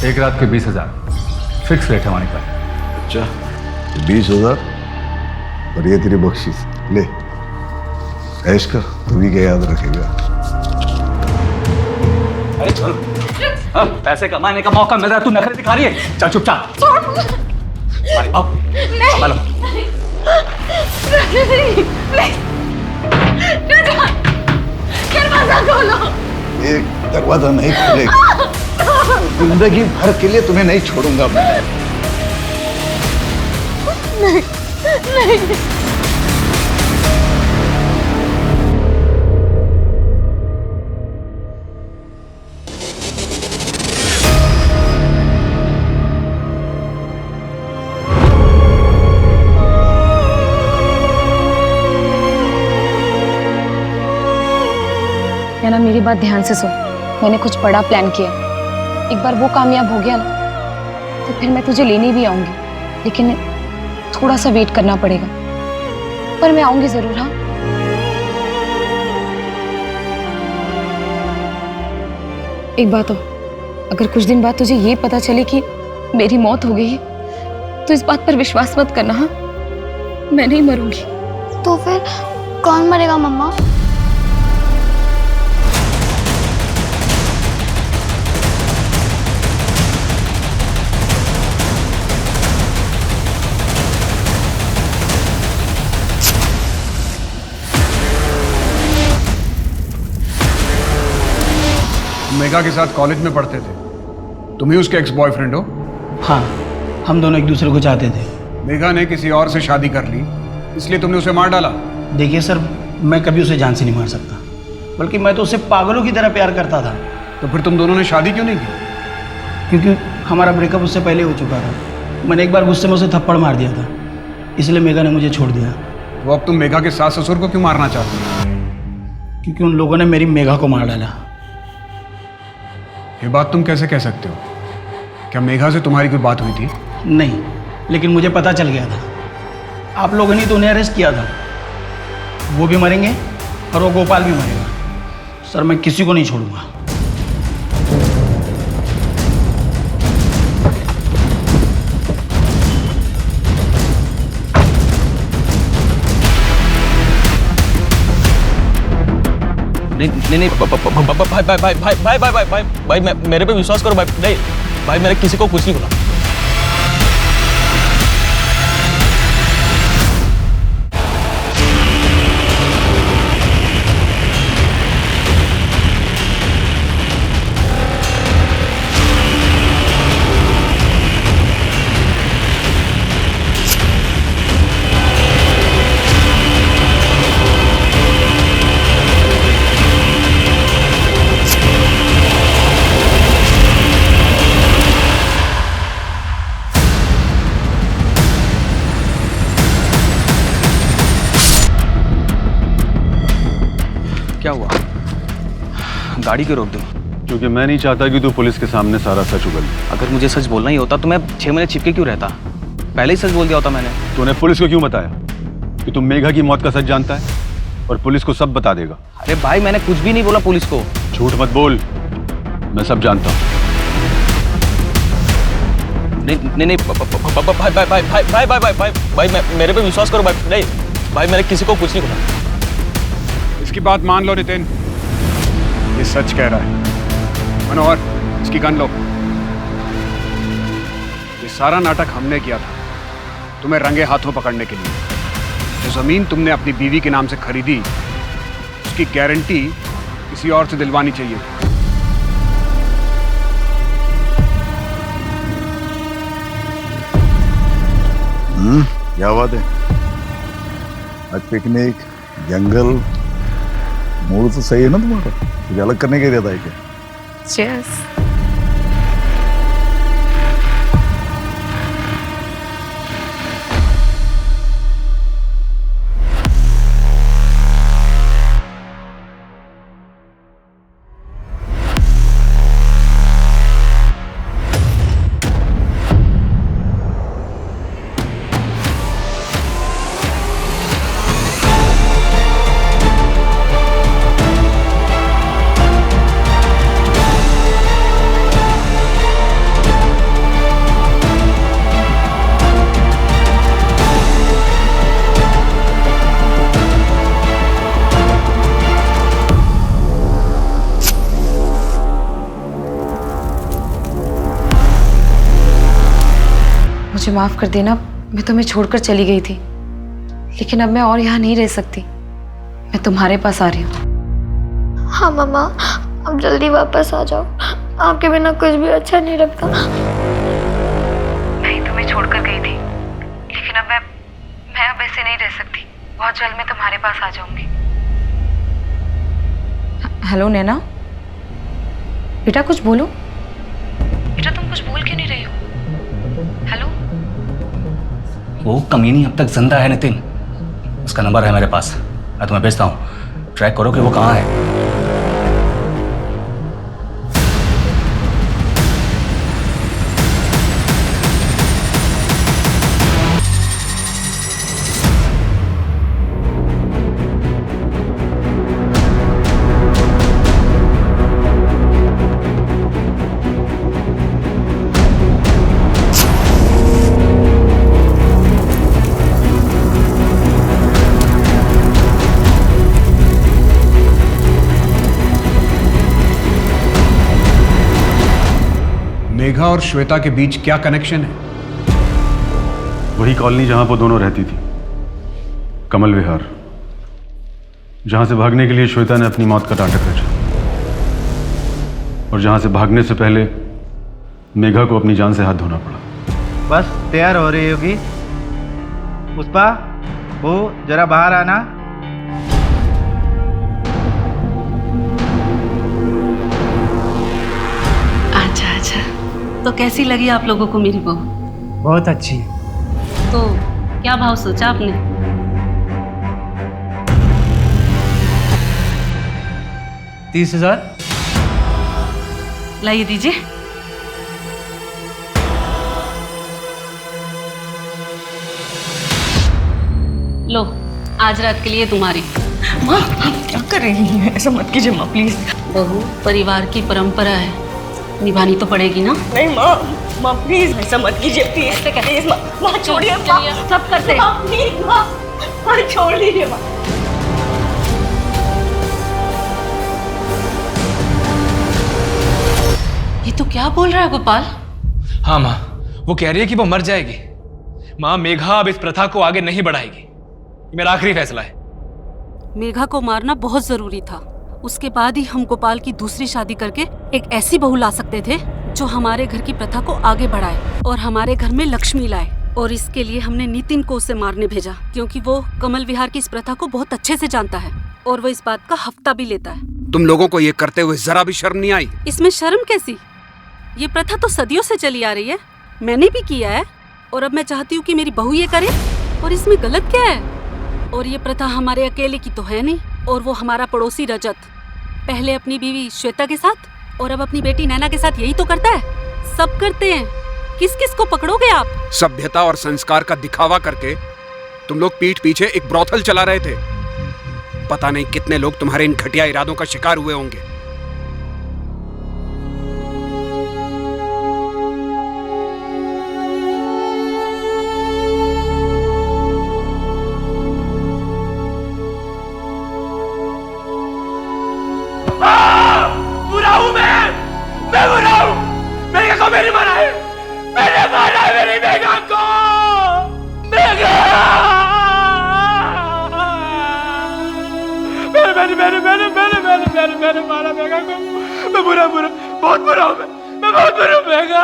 एक रात के 20,000 फिक्स रेट है हमारे पास। अच्छा 20,000 और ये तेरी बख्शीश ले, ऐश कर, तू भी क्या याद रखेगा। अरे चल, पैसे कमाने का मौका मिल रहा है, तू नखरे दिखा रही है। चल चुपचाप। दरवाजा खोलो। एक दरवाजा नहीं खुलेगा, जिंदगी भर के लिए तुम्हें नहीं छोड़ूंगा मैं। नहीं नहीं। या ना मेरी बात ध्यान से सुन। मैंने कुछ बड़ा प्लान किया। एक बार वो कामयाब हो गया ना तो फिर मैं तुझे लेने भी आऊंगी, लेकिन थोड़ा सा वेट करना पड़ेगा, पर मैं आऊंगी जरूर। हाँ एक बात हो, अगर कुछ दिन बाद तुझे ये पता चले कि मेरी मौत हो गई है तो इस बात पर विश्वास मत करना। हाँ मैं नहीं मरूंगी। तो फिर कौन मरेगा मम्मा? मेघा के साथ कॉलेज में पढ़ते थे, तुम ही उसके एक्स बॉयफ्रेंड हो? हाँ, हम दोनों एक दूसरे को चाहते थे। मेघा ने किसी और से शादी कर ली, इसलिए तुमने उसे मार डाला? देखिए सर, मैं कभी उसे जान से नहीं मार सकता, बल्कि मैं तो उसे पागलों की तरह प्यार करता था। तो फिर तुम दोनों ने शादी क्यों नहीं की? क्योंकि हमारा ब्रेकअप उससे पहले हो चुका था। मैंने एक बार गुस्से में उसे थप्पड़ मार दिया था, इसलिए मेघा ने मुझे छोड़ दिया। तो अब तुम मेघा के सास ससुर को क्यों मारना चाहते हो? क्योंकि उन लोगों ने मेरी मेघा को मार डाला। ये बात तुम कैसे कह सकते हो? क्या मेघा से तुम्हारी कोई बात हुई थी? नहीं, लेकिन मुझे पता चल गया था। आप लोगों ने तो उन्हें अरेस्ट किया था। वो भी मरेंगे और वो गोपाल भी मरेगा। सर मैं किसी को नहीं छोड़ूंगा। नहीं भाई भाई भाई भाई भाई भाई भाई भाई भाई मेरे पे विश्वास करो भाई। नहीं भाई, मैंने किसी को कुछ नहीं बोला। क्या हुआ? गाड़ी क्यों रोक दी? क्योंकि मैं नहीं चाहता कि तू पुलिस के सामने सारा सच उगल। अगर मुझे सच बोलना ही होता तो मैं 6 महीने छिपके क्यों रहता? पहले ही सच बोल दिया होता मैंने। तूने पुलिस को क्यों बताया कि तू मेघा की मौत का सच जानता है और पुलिस को सब बता देगा? अरे भाई, मैंने कुछ भी नहीं बोला पुलिस को। झूठ मत बोल, मैं सब जानता हूँ। नहीं भाई भाई भाई भाई भाई भाई भाई भाई मेरे पे विश्वास करो भाई। नहीं भाई, मैंने किसी को कुछ नहीं बोला। इसकी बात मान लो नितिन, ये सच कह रहा है। मनोहर, इसकी गन लो। ये सारा नाटक हमने किया था तुम्हें रंगे हाथों पकड़ने के लिए। जो जमीन तुमने अपनी बीवी के नाम से खरीदी, उसकी गारंटी किसी और से दिलवानी चाहिए। क्या बात है? आज पिकनिक, जंगल, मूड तो सही है ना तुम्हारा? कुछ अलग करने का इरादा है क्या? Cheers. मुझे माफ कर देना, मैं तुम्हें छोड़कर चली गई थी, लेकिन अब मैं और यहाँ नहीं रह सकती। मैं तुम्हारे पास आ रही हूँ। हाँ मम्मा, अब जल्दी वापस आ जाओ। आपके बिना कुछ भी अच्छा नहीं लगता। मैं तुम्हें छोड़कर गई थी, लेकिन अब मैं अब ऐसे नहीं रह सकती। बहुत जल्द मैं तुम्हारे पास आ जाऊंगी। हेलो नैना, बेटा कुछ बोलो। बेटा तुम कुछ बोल क्यों नहीं रही हो? हेलो। वो कमीनी अब तक जिंदा है नितिन। उसका नंबर है मेरे पास, मैं तुम्हें भेजता हूँ। ट्रैक करो कि वो कहाँ है। मेघा और श्वेता के बीच क्या कनेक्शन है? वही कॉलोनी जहां वो दोनों रहती थी, कमल विहार, जहां से भागने के लिए श्वेता ने अपनी मौत का नाटक रचा और जहां से भागने से पहले मेघा को अपनी जान से हाथ धोना पड़ा। बस तैयार हो रही होगी। पुष्पा, वो जरा बाहर आना। अच्छा अच्छा, तो कैसी लगी आप लोगों को मेरी बहू? बहुत अच्छी। तो क्या भाव सोचा आपने? $30,000। लाइए दीजिए। लो, आज रात के लिए तुम्हारी। माँ, आप क्या कर रही हैं? ऐसा मत कीजिए माँ, प्लीज। बहू, परिवार की परंपरा है, निभानी तो पड़ेगी ना। नहीं माँ, माँ प्लीज ऐसा मत कीजिए, प्लीज। प्लीज माँ, माँ छोड़िए माँ, सब करते हैं। माँ प्लीज माँ, माँ छोड़ दीजिए माँ। क्या बोल रहा है गोपाल? हाँ माँ, वो कह रही है कि वो मर जाएगी। माँ, मेघा अब इस प्रथा को आगे नहीं बढ़ाएगी। ये मेरा आखिरी फैसला है। मेघा को मारना बहुत जरूरी था। उसके बाद ही हम गोपाल की दूसरी शादी करके एक ऐसी बहू ला सकते थे जो हमारे घर की प्रथा को आगे बढ़ाए और हमारे घर में लक्ष्मी लाए। और इसके लिए हमने नितिन को उसे मारने भेजा, क्योंकि वो कमल विहार की इस प्रथा को बहुत अच्छे से जानता है और वो इस बात का हफ्ता भी लेता है। तुम लोगों को ये करते हुए जरा भी शर्म नहीं आई? इसमें शर्म कैसी? ये प्रथा तो सदियों से चली आ रही है, मैंने भी किया है और अब मैं चाहती हूँ कि मेरी बहू ये करे, और इसमें गलत क्या है? और ये प्रथा हमारे अकेले की तो है नहीं, और वो हमारा पड़ोसी रजत पहले अपनी बीवी श्वेता के साथ और अब अपनी बेटी नैना के साथ यही तो करता है। सब करते हैं, किस किस को पकड़ोगे आप? सभ्यता और संस्कार का दिखावा करके तुम लोग पीठ पीछे एक ब्रोथल चला रहे थे। पता नहीं कितने लोग तुम्हारे इन घटिया इरादों का शिकार हुए होंगे। बुरा हूं मैं बुरा हूं। मेघा को मेरी मारा है, मैंने मारा है मेरी मेघा को। मेघा मैंने मारा मेघा को। मैं बुरा बहुत बुरा हूं। मैं बहुत बुरा हूं मेघा।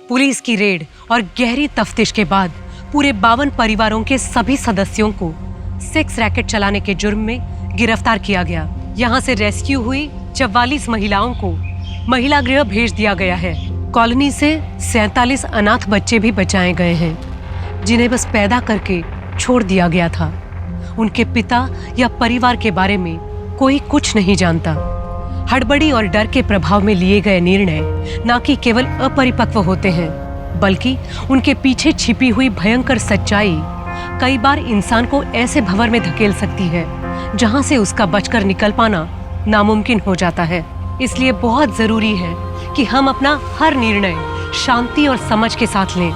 पुलिस की रेड और गहरी तफ्तीश के बाद पूरे 52 परिवारों के सभी सदस्यों को सेक्स रैकेट चलाने के जुर्म में गिरफ्तार किया गया। यहाँ से रेस्क्यू हुई 44 महिलाओं को महिला गृह भेज दिया गया है। कॉलोनी से 47 अनाथ बच्चे भी बचाए गए हैं, जिन्हें बस पैदा करके छोड़ दिया गया था। उनके पिता या परिवार के बारे में कोई कुछ नहीं जानता। हड़बड़ी और डर के प्रभाव में लिए गए निर्णय न कि केवल अपरिपक्व होते हैं, बल्कि उनके पीछे छिपी हुई भयंकर सच्चाई कई बार इंसान को ऐसे भंवर में धकेल सकती है जहां से उसका बचकर निकल पाना नामुमकिन हो जाता है। इसलिए बहुत जरूरी है कि हम अपना हर निर्णय शांति और समझ के साथ लें,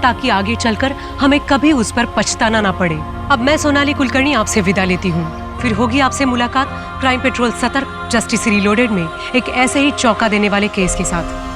ताकि आगे चलकर हमें कभी उस पर पछताना ना पड़े। अब मैं सोनाली कुलकर्णी आपसे विदा लेती हूँ। फिर होगी आपसे मुलाकात क्राइम पेट्रोल सतर्क जस्टिस रीलोडेड में एक ऐसे ही चौंका देने वाले केस के साथ।